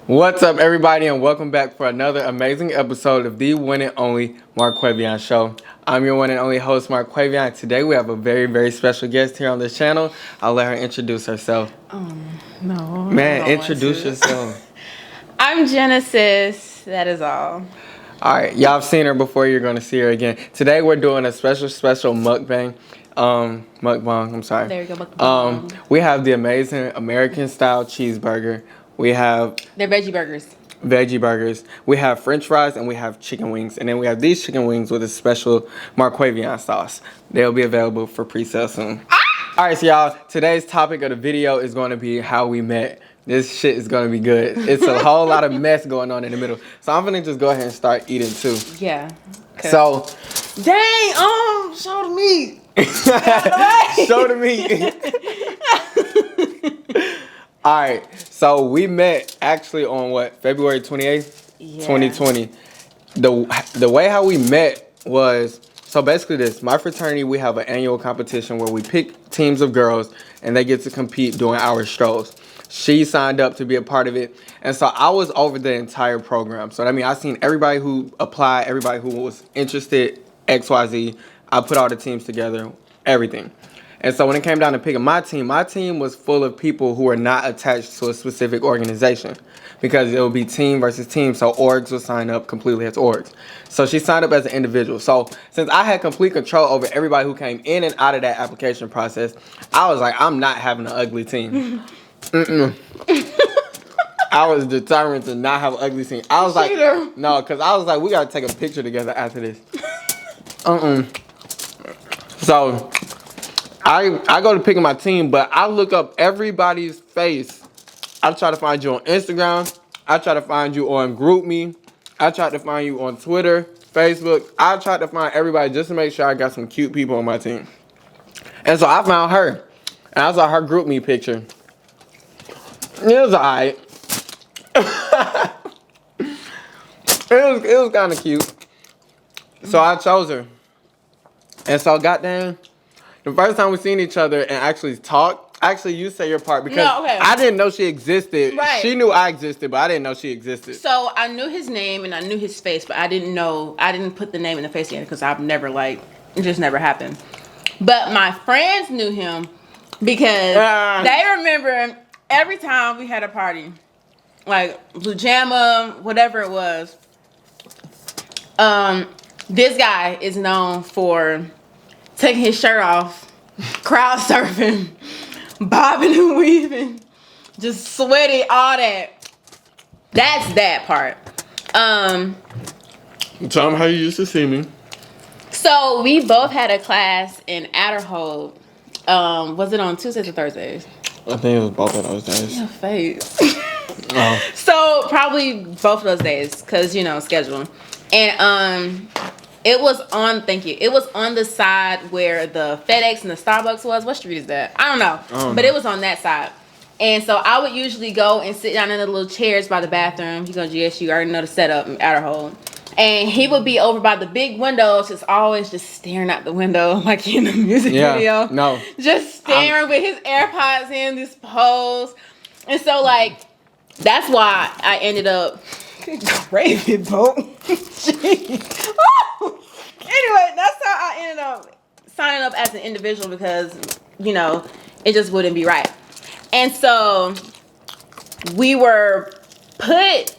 What's up, everybody, and welcome back for another amazing episode of the one and only Marquavion Show. I'm your one and only host, Marquavion. Today we have a very, very special guest here on this channel. I'll let her introduce herself. No. Man, introduce yourself. I'm Genesis. That is all. All right, y'all have seen her before. You're going to see her again. Today we're doing a special mukbang. Mukbang, I'm sorry. There we go, mukbang. We have the amazing American-style cheeseburger. We have... They're veggie burgers. Veggie burgers. We have French fries and we have chicken wings. And then we have these chicken wings with a special Marquavion sauce. They'll be available for pre-sale soon. All right, so y'all, today's topic of the video is going to be how we met. This shit is going to be good. It's a whole lot of mess going on in the middle. So I'm going to just go ahead and start eating too. Yeah. Okay. So. Dang, show the meat. Show the meat. All right, so we met actually on February 28th, 2020. The way how we met was, so basically this, my fraternity, we have an annual competition where we pick teams of girls and they get to compete during our strolls. She signed up to be a part of it, and so I was over the entire program. So I mean, I seen everybody who applied, everybody who was interested, XYZ. I put all the teams together, everything. And so when it came down to picking my team was full of people who were not attached to a specific organization, because it would be team versus team. So orgs would sign up completely as orgs. So she signed up as an individual. So since I had complete control over everybody who came in and out of that application process, I was like, I'm not having an ugly team. I was determined to not have an ugly team. I was like, no, because I was like, we got to take a picture together after this. So I go to picking my team, but I look up everybody's face. I try to find you on Instagram. I try to find you on GroupMe. I tried to find you on Twitter, Facebook. I tried to find everybody just to make sure I got some cute people on my team. And so I found her. And I saw her GroupMe picture. It was alright. It was kind of cute. So I chose her. And so goddamn, the first time we seen each other and actually talked, actually you say your part because I didn't know she existed. Right. She knew I existed, but I didn't know she existed. So I knew his name and I knew his face, but I didn't put the name and the face together because I've never it just never happened. But my friends knew him because they remember every time we had a party, like Blue Jamma, whatever it was. This guy is known for taking his shirt off, crowd surfing, bobbing and weaving, just sweaty, all that. That's that part. Tell them how you used to see me. So we both had a class in Adderhold. Was it on Tuesdays or Thursdays? I think it was both of those days. Your face. So probably both of those days, cause schedule. And it was on. Thank you. It was on the side where the FedEx and the Starbucks was. What street is that? I don't know. But it was on that side. And so I would usually go and sit down in the little chairs by the bathroom. You go to GSU, you already know the setup in Adderhold. And he would be over by the big windows, just always just staring out the window like in the music video. No. Just staring with his AirPods in, this pose. And so that's why I ended up crazy boat. Anyway, that's how I ended up signing up as an individual because, it just wouldn't be right. And so we were put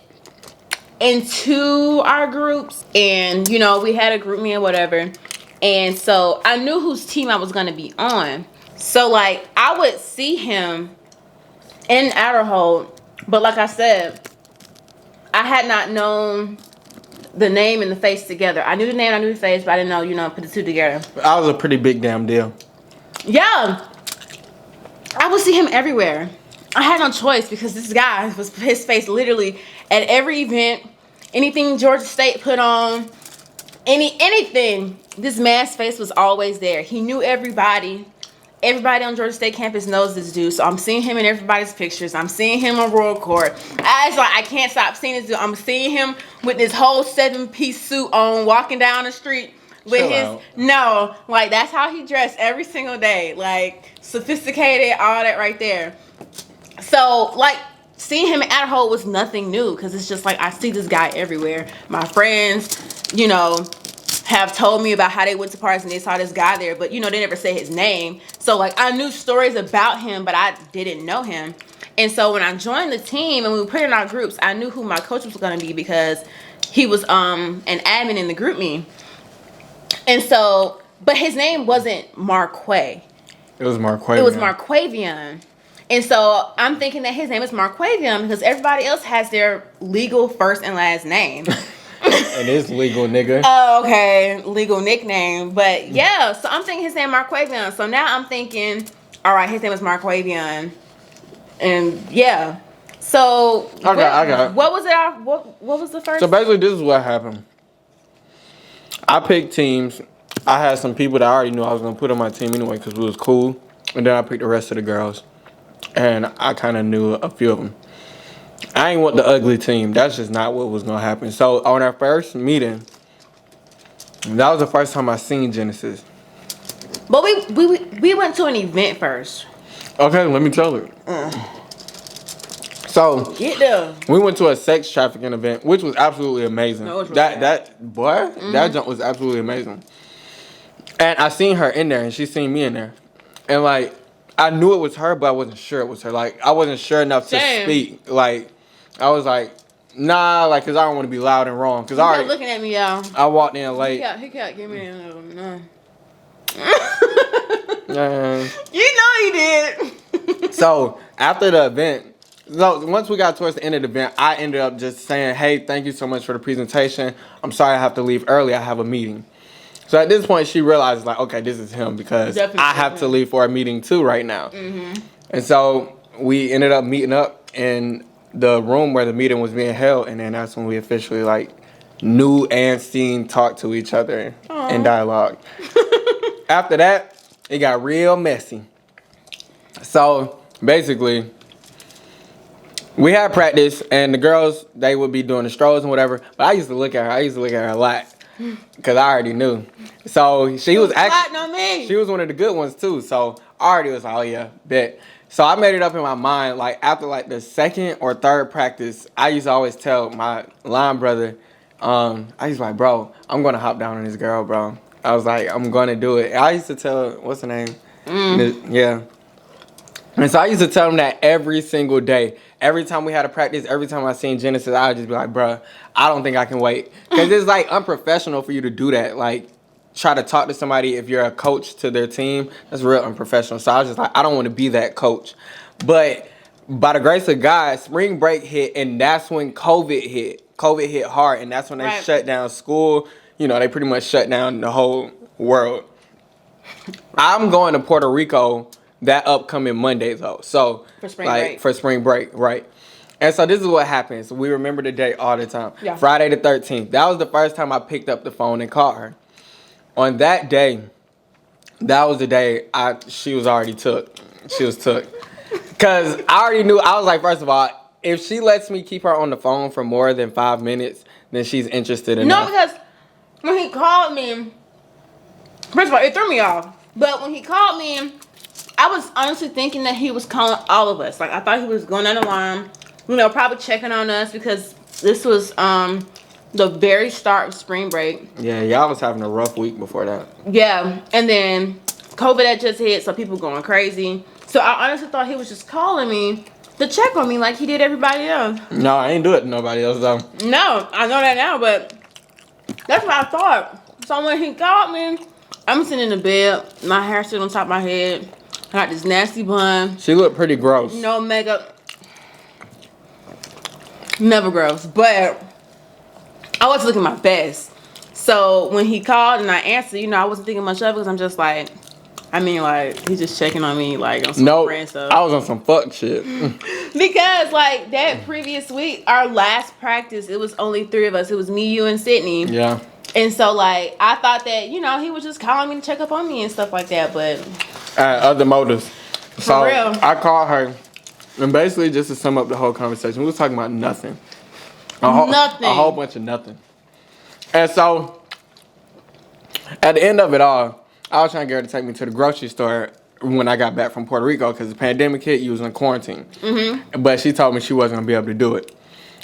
into our groups and, we had a group me and whatever. And so I knew whose team I was going to be on. So I would see him in Adderhold, but like I said, I had not known the name and the face together. I knew the name, I knew the face, but I didn't know, put the two together. I was a pretty big damn deal. Yeah. I would see him everywhere. I had no choice because this guy was his face literally at every event, anything Georgia State put on, anything. This man's face was always there. He knew everybody. Everybody on Georgia State campus knows this dude. So I'm seeing him in everybody's pictures. I'm seeing him on Royal Court. I can't stop seeing this dude. I'm seeing him with this whole 7-piece suit on, walking down the street with that's how he dressed every single day. Sophisticated, all that right there. So seeing him at Holt was nothing new because it's just like I see this guy everywhere. My friends, you know, have told me about how they went to parties and they saw this guy there, but you know, they never say his name. So like I knew stories about him, but I didn't know him. And so when I joined the team and we put in our groups, I knew who my coach was going to be because he was an admin in the group me. And so, but his name wasn't Marquay. It was Marquavian. It was Marquavian. And so I'm thinking that his name is Marquavian because everybody else has their legal first and last name. And it's legal, nigga. Oh, okay. Legal nickname. But yeah, so I'm thinking his name Marquavian. So now I'm thinking, all right, his name is Marquavian. And yeah. So I got it. What was it? What was the first? So basically this is what happened. I picked teams. I had some people that I already knew I was going to put on my team anyway because we was cool. And then I picked the rest of the girls. And I kind of knew a few of them. I ain't want the ugly team. That's just not what was going to happen. So on our first meeting, that was the first time I seen Genesis. But we went to an event first. Okay, let me tell you. So Get there. we went to a sex trafficking event, which was absolutely amazing. No, it was really that jump was absolutely amazing. And I seen her in there, and she seen me in there, and like I knew it was her, but I wasn't sure it was her. Like I wasn't sure enough to speak. Like I was like, nah, like because I don't want to be loud and wrong. Because I looking at me, y'all. I walked in late. He kept giving me no. You know he did. So after the event. So once we got towards the end of the event, I ended up just saying, hey, thank you so much for the presentation. I'm sorry I have to leave early. I have a meeting. So at this point, she realizes, like, okay, this is him because Definitely I have to leave for a meeting too right now. Mm-hmm. And so we ended up meeting up in the room where the meeting was being held. And then that's when we officially, like, knew and seen talk to each other in dialogue. After that, it got real messy. So basically, we had practice, and the girls, they would be doing the strolls and whatever. But I used to look at her. I used to look at her a lot because I already knew. So she was actually, on me. she was one of the good ones too. So I already was like, oh yeah, bet. So I made it up in my mind, like after like the second or third practice, I used to always tell my line brother, I used to be like, bro, I'm gonna hop down on this girl, bro. I was like, I'm gonna do it. I used to tell, what's her name? Yeah. And so I used to tell him that every single day. Every time we had a practice, every time I seen Genesis, I would just be like, bruh, I don't think I can wait. Because it's like unprofessional for you to do that. Like, try to talk to somebody if you're a coach to their team. That's real unprofessional. So I was just like, I don't want to be that coach. But by the grace of God, spring break hit, and that's when COVID hit. COVID hit hard, and that's when they shut down school. You know, they pretty much shut down the whole world. I'm going to Puerto Rico that upcoming Monday though. So for spring break, right? And so this is what happens. We remember the day all the time. Yeah. Friday the 13th. That was the first time I picked up the phone and called her. On that day, that was the day she was already took. She was took. Cause I already knew. I was like, first of all, if she lets me keep her on the phone for more than 5 minutes, then she's interested in. No, because when he called me, first of all, it threw me off. But when he called me, I was honestly thinking that he was calling all of us. Like, I thought he was going on the line, you know, probably checking on us because this was the very start of spring break. Yeah, y'all was having a rough week before that. Yeah, and then COVID had just hit, so people going crazy. So I honestly thought he was just calling me to check on me like he did everybody else. No, I ain't do it to nobody else, though. No, I know that now, but that's what I thought. So when he called me, I'm sitting in the bed, my hair still on top of my head. I got this nasty bun. She looked pretty gross. No makeup. Never gross. But I was looking my best. So when he called and I answered, you know, I wasn't thinking much of it because I'm just like, I mean, like, he's just checking on me, like, on some friend stuff. I was on some fuck shit. Because, like, that previous week, our last practice, it was only 3 of us. It was me, you, and Sydney. Yeah. And so, like, I thought that, you know, he was just calling me to check up on me and stuff like that, but Other motives. So real. I called her, and basically just to sum up the whole conversation, we was talking about nothing. Nothing. A whole bunch of nothing. And so, at the end of it all, I was trying to get her to take me to the grocery store when I got back from Puerto Rico because the pandemic hit. You was in quarantine, but she told me she wasn't gonna be able to do it,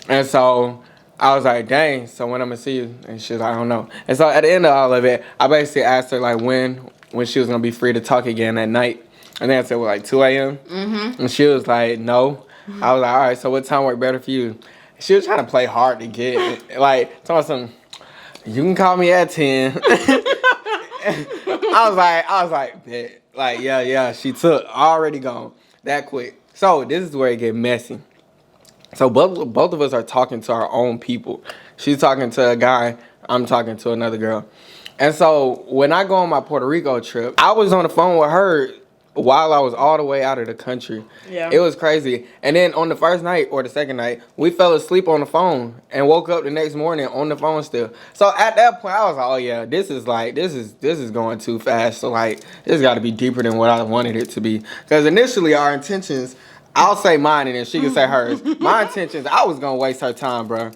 and so I was like, dang. So when I'm gonna see you? And she was like, I don't know. And so at the end of all of it, I basically asked her like when she was gonna be free to talk again at night. And then I said, well, like 2 a.m. And she was like, no. I was like, all right. So what time worked better for you? She was trying to play hard to get like talking about something. You can call me at 10. I was like, bet. Like, yeah, she took, already gone, that quick. So this is where it get messy. So both of us are talking to our own people. She's talking to a guy, I'm talking to another girl. And so when I go on my Puerto Rico trip, I was on the phone with her while I was all the way out of the country. Yeah. It was crazy. And then on the first night or the second night, we fell asleep on the phone and woke up the next morning on the phone still. So at that point, I was like, oh yeah, this is going too fast. So like, this got to be deeper than what I wanted it to be. Because initially our intentions, I'll say mine and then she can say hers. My intentions, I was going to waste her time, bro.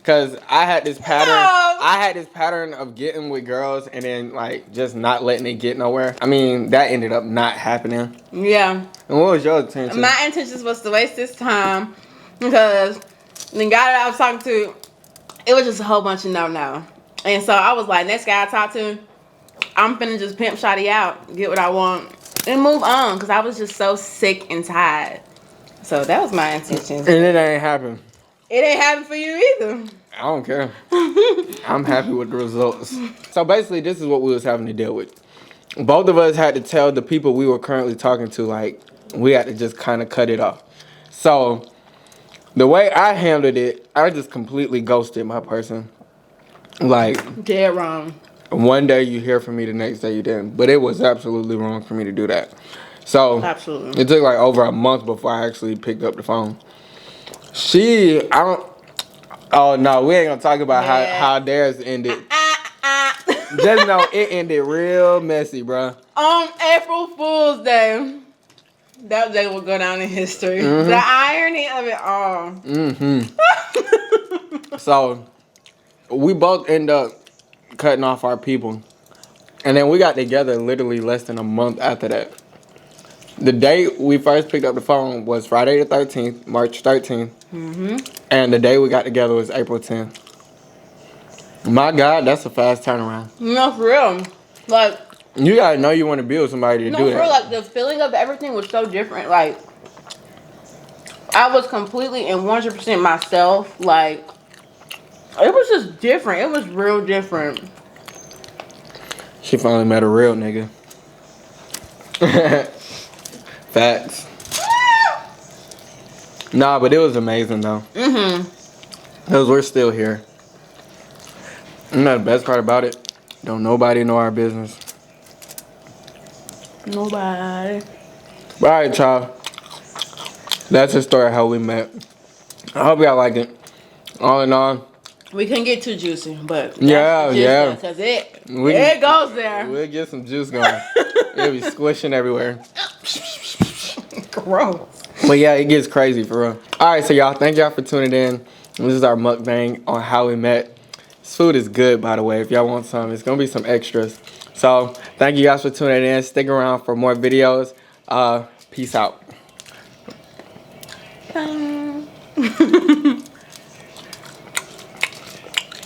Cause I had this pattern of getting with girls and then like just not letting it get nowhere. I mean, that ended up not happening. Yeah. And what was your intention? My intentions was to waste this time because the guy that I was talking to, it was just a whole bunch of no. And so I was like, next guy I talk to, I'm finna just pimp shawty out, get what I want, and move on. Cause I was just so sick and tired. So that was my intention. And it ain't happened. It ain't happened for you either. I don't care. I'm happy with the results. So basically, this is what we was having to deal with. Both of us had to tell the people we were currently talking to, like, we had to just kind of cut it off. So the way I handled it, I just completely ghosted my person. Like, dead wrong. One day you hear from me, the next day you didn't. But it was absolutely wrong for me to do that. So absolutely. It took like over a month before I actually picked up the phone. Oh no, we ain't gonna talk about how theirs ended. Just know it ended real messy, bro. On April Fool's Day, that day will go down in history. Mm-hmm. The irony of it all. Mm-hmm. So we both end up cutting off our people, and then we got together literally less than a month after that. The day we first picked up the phone was Friday the 13th, March 13th. Mm-hmm. And the day we got together was April 10th. My God, that's a fast turnaround. No, for real. Like, you gotta know you want to be with somebody to do that. No, for real, like, the feeling of everything was so different. Like, I was completely and 100% myself. Like, it was just different. It was real different. She finally met a real nigga. Facts. Nah, but it was amazing though. Because we're still here. And the best part about it, don't nobody know our business. Nobody. But alright, y'all. That's the story of how we met. I hope y'all like it. All in all, we couldn't get too juicy, but yeah. Because it goes there. We'll get some juice going. It'll be squishing everywhere. Gross. But yeah, it gets crazy for real. Alright, so y'all, thank y'all for tuning in. This is our mukbang on how we met. This food is good, by the way. If y'all want some, it's gonna be some extras. So thank you guys for tuning in. Stick around for more videos. Peace out.